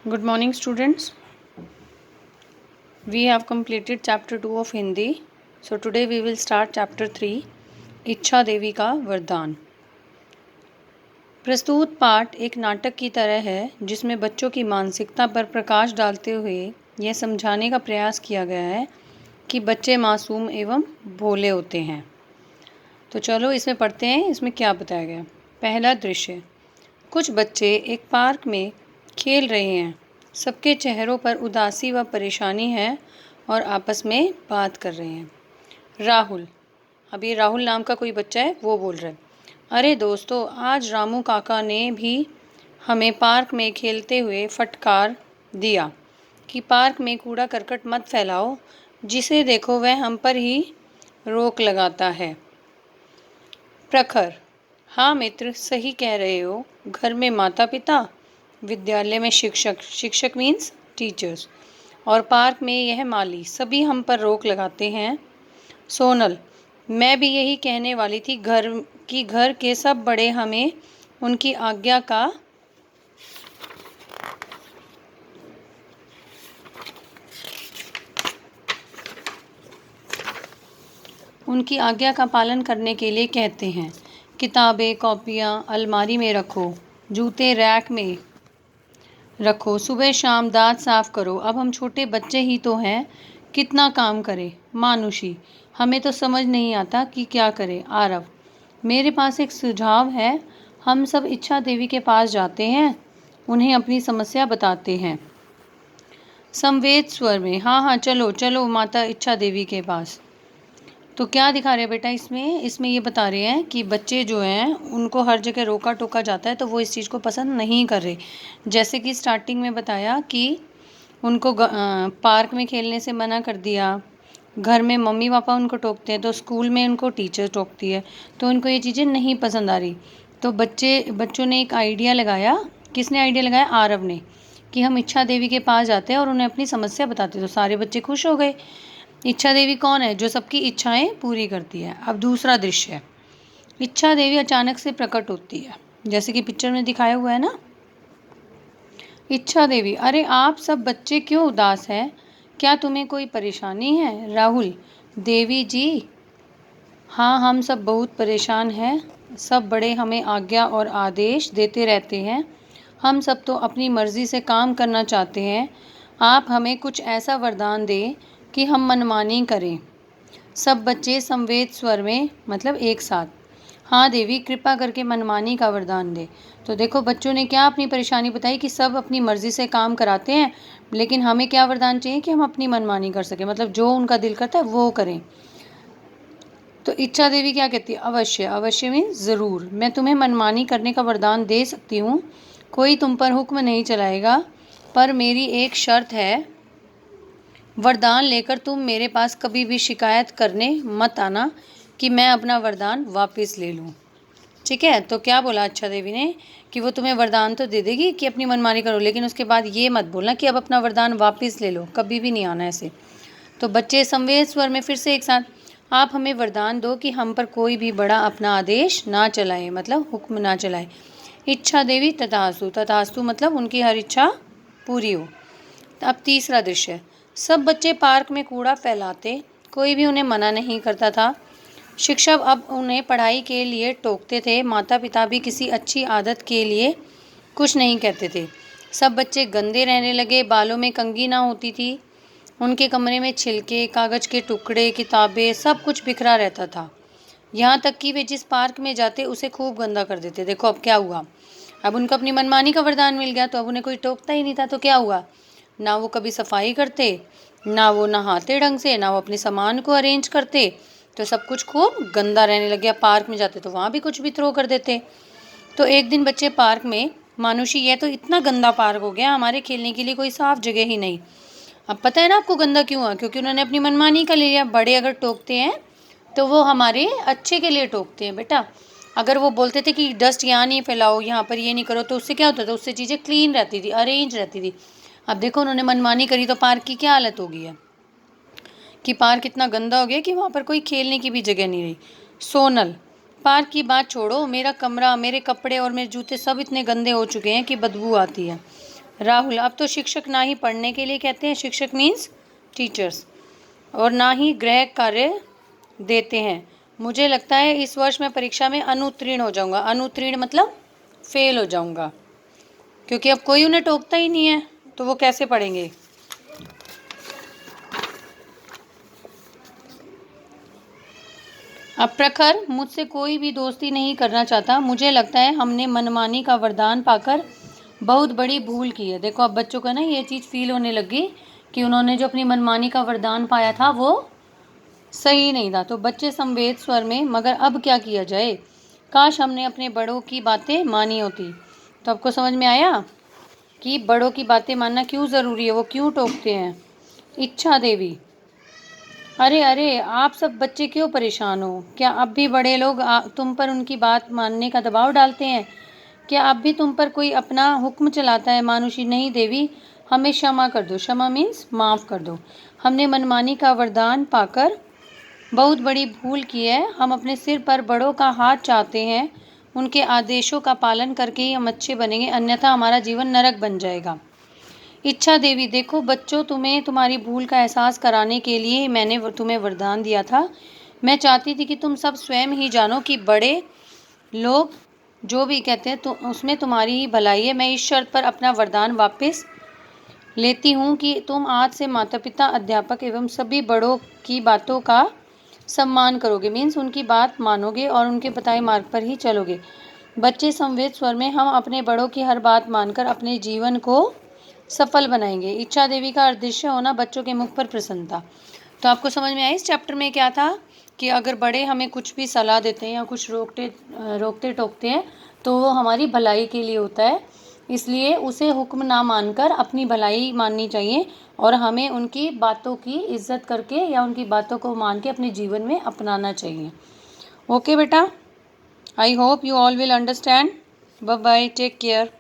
Good morning, students. We have completed chapter 2 of Hindi. So today we will start chapter 3, इच्छा देवी का वरदान। प्रस्तुत पाठ एक नाटक की तरह है जिसमें बच्चों की मानसिकता पर प्रकाश डालते हुए यह समझाने का प्रयास किया गया है कि बच्चे मासूम एवं भोले होते हैं। तो चलो इसमें पढ़ते हैं इसमें क्या बताया गया। पहला दृश्य, कुछ बच्चे एक पार्क में खेल रहे हैं। सबके चेहरों पर उदासी व परेशानी है और आपस में बात कर रहे हैं। राहुल, अब ये राहुल नाम का कोई बच्चा है, वो बोल रहा है, अरे दोस्तों, आज रामू काका ने भी हमें पार्क में खेलते हुए फटकार दिया कि पार्क में कूड़ा करकट मत फैलाओ, जिसे देखो वह हम पर ही रोक लगाता है। प्रखर, हाँ मित्र, सही कह रहे हो। घर में माता पिता, विद्यालय में शिक्षक, शिक्षक मीन्स टीचर्स, और पार्क में यह माली, सभी हम पर रोक लगाते हैं। सोनल, मैं भी यही कहने वाली थी, घर के सब बड़े हमें उनकी आज्ञा का पालन करने के लिए कहते हैं। किताबें कॉपियाँ अलमारी में रखो, जूते रैक में रखो, सुबह शाम दांत साफ करो। अब हम छोटे बच्चे ही तो हैं, कितना काम करें। मानुषी, हमें तो समझ नहीं आता कि क्या करें। आरव, मेरे पास एक सुझाव है, हम सब इच्छा देवी के पास जाते हैं, उन्हें अपनी समस्या बताते हैं। संवेद स्वर में, हाँ हाँ चलो चलो माता इच्छा देवी के पास। तो क्या दिखा रहे हैं बेटा इसमें ये बता रहे हैं कि बच्चे जो हैं उनको हर जगह रोका टोका जाता है तो वो इस चीज़ को पसंद नहीं कर रहे। जैसे कि स्टार्टिंग में बताया कि उनको पार्क में खेलने से मना कर दिया, घर में मम्मी पापा उनको टोकते हैं, तो स्कूल में उनको टीचर टोकती है, तो उनको ये चीज़ें नहीं पसंद आ रही। तो बच्चों ने एक आइडिया लगाया। किसने आइडिया लगाया? आरव ने, कि हम इच्छा देवी के पास जाते हैं और उन्हें अपनी समस्या बताते। तो सारे बच्चे खुश हो गए। इच्छा देवी कौन है? जो सबकी इच्छाएं पूरी करती है। अब दूसरा दृश्य है, इच्छा देवी अचानक से प्रकट होती है, जैसे कि पिक्चर में दिखाया हुआ है ना। इच्छा देवी, अरे आप सब बच्चे क्यों उदास हैं? क्या तुम्हें कोई परेशानी है? राहुल, देवी जी, हाँ हम सब बहुत परेशान हैं। सब बड़े हमें आज्ञा और आदेश देते रहते हैं, हम सब तो अपनी मर्जी से काम करना चाहते हैं। आप हमें कुछ ऐसा वरदान दें कि हम मनमानी करें। सब बच्चे संवेद स्वर में, मतलब एक साथ, हाँ देवी कृपा करके मनमानी का वरदान दे। तो देखो बच्चों ने क्या अपनी परेशानी बताई कि सब अपनी मर्जी से काम कराते हैं, लेकिन हमें क्या वरदान चाहिए कि हम अपनी मनमानी कर सकें, मतलब जो उनका दिल करता है वो करें। तो इच्छा देवी क्या कहती है? अवश्य, अवश्य मीन्स ज़रूर, मैं तुम्हें मनमानी करने का वरदान दे सकती हूँ, कोई तुम पर हुक्म नहीं चलाएगा, पर मेरी एक शर्त है, वरदान लेकर तुम मेरे पास कभी भी शिकायत करने मत आना कि मैं अपना वरदान वापस ले लूँ। ठीक है? तो क्या बोला इच्छा देवी ने कि वो तुम्हें वरदान तो दे देगी कि अपनी मनमानी करो, लेकिन उसके बाद ये मत बोलना कि अब अपना वरदान वापस ले लो, कभी भी नहीं आना ऐसे। तो बच्चे संवेद स्वर में फिर से एक साथ, आप हमें वरदान दो कि हम पर कोई भी बड़ा अपना आदेश ना चलाए, मतलब हुक्म ना चलाए। इच्छा देवी, तथास्तु, तथास्तु मतलब उनकी हर इच्छा पूरी हो। अब तीसरा दृश्य, सब बच्चे पार्क में कूड़ा फैलाते, कोई भी उन्हें मना नहीं करता था। शिक्षक अब उन्हें पढ़ाई के लिए टोकते थे, माता पिता भी किसी अच्छी आदत के लिए कुछ नहीं कहते थे। सब बच्चे गंदे रहने लगे, बालों में कंघी ना होती थी, उनके कमरे में छिलके, कागज़ के टुकड़े, किताबें, सब कुछ बिखरा रहता था। यहाँ तक कि वे जिस पार्क में जाते उसे खूब गंदा कर देते। देखो अब क्या हुआ, अब उनको अपनी मनमानी का वरदान मिल गया, तो अब उन्हें कोई टोकता ही नहीं था। तो क्या हुआ, ना वो कभी सफाई करते, ना वो नहाते ढंग से, ना वो अपने सामान को अरेंज करते, तो सब कुछ खूब गंदा रहने लग गया। पार्क में जाते तो वहाँ भी कुछ भी थ्रो कर देते। तो एक दिन बच्चे पार्क में, मानुषी यह तो इतना गंदा पार्क हो गया, हमारे खेलने के लिए कोई साफ जगह ही नहीं। अब पता है ना आपको गंदा क्यों हुआ? क्योंकि उन्होंने अपनी मनमानी का ले लिया। बड़े अगर टोकते हैं तो वो हमारे अच्छे के लिए टोकते हैं बेटा। अगर वो बोलते थे कि डस्ट यहाँ नहीं फैलाओ, यहाँ पर ये नहीं करो, तो उससे क्या होता था? उससे चीज़ें क्लीन रहती थी, अरेंज रहती थी। अब देखो उन्होंने मनमानी करी तो पार्क की क्या हालत हो गई है कि पार्क इतना गंदा हो गया कि वहाँ पर कोई खेलने की भी जगह नहीं रही। सोनल, पार्क की बात छोड़ो, मेरा कमरा, मेरे कपड़े और मेरे जूते सब इतने गंदे हो चुके हैं कि बदबू आती है। राहुल, अब तो शिक्षक ना ही पढ़ने के लिए कहते हैं, शिक्षक मीन्स टीचर्स, और ना ही गृह कार्य देते हैं। मुझे लगता है इस वर्ष मैं परीक्षा में अनुत्तीर्ण हो जाऊंगा। अनुत्तीर्ण मतलब फेल हो जाऊंगा, क्योंकि अब कोई उन्हें टोकता ही नहीं है, तो वो कैसे पढ़ेंगे। अब प्रखर, मुझसे कोई भी दोस्ती नहीं करना चाहता। मुझे लगता है हमने मनमानी का वरदान पाकर बहुत बड़ी भूल की है। देखो अब बच्चों को ना ये चीज़ फील होने लगी कि उन्होंने जो अपनी मनमानी का वरदान पाया था वो सही नहीं था। तो बच्चे संवेद स्वर में, मगर अब क्या किया जाए, काश हमने अपने बड़ों की बातें मानी होती। तो आपको समझ में आया कि बड़ों की बातें मानना क्यों ज़रूरी है, वो क्यों टोकते हैं। इच्छा देवी, अरे अरे, आप सब बच्चे क्यों परेशान हो? क्या अब भी बड़े लोग तुम पर उनकी बात मानने का दबाव डालते हैं? क्या अब भी तुम पर कोई अपना हुक्म चलाता है? मानुषी, नहीं देवी, हमें क्षमा कर दो। क्षमा मीन्स माफ़ कर दो। हमने मनमानी का वरदान पाकर बहुत बड़ी भूल की है। हम अपने सिर पर बड़ों का हाथ चाहते हैं। उनके आदेशों का पालन करके ही हम अच्छे बनेंगे, अन्यथा हमारा जीवन नरक बन जाएगा। इच्छा देवी, देखो बच्चों, तुम्हें तुम्हारी भूल का एहसास कराने के लिए मैंने तुम्हें वरदान दिया था। मैं चाहती थी कि तुम सब स्वयं ही जानो कि बड़े लोग जो भी कहते हैं तो उसमें तुम्हारी ही भलाई है। मैं इस शर्त पर अपना वरदान वापस लेती हूँ कि तुम आज से माता पिता, अध्यापक एवं सभी बड़ों की बातों का सम्मान करोगे, मीन्स उनकी बात मानोगे और उनके बताए मार्ग पर ही चलोगे। बच्चे संवेद स्वर में, हम अपने बड़ों की हर बात मानकर अपने जीवन को सफल बनाएंगे। इच्छा देवी का अदृश्य होना, बच्चों के मुख पर प्रसन्नता। तो आपको समझ में आया इस चैप्टर में क्या था कि अगर बड़े हमें कुछ भी सलाह देते हैं या कुछ रोकते टोकते हैं तो वो हमारी भलाई के लिए होता है, इसलिए उसे हुक्म ना मानकर अपनी भलाई माननी चाहिए और हमें उनकी बातों की इज्जत करके या उनकी बातों को मान के अपने जीवन में अपनाना चाहिए। ओके बेटा, I hope you all will understand. Bye bye, take care.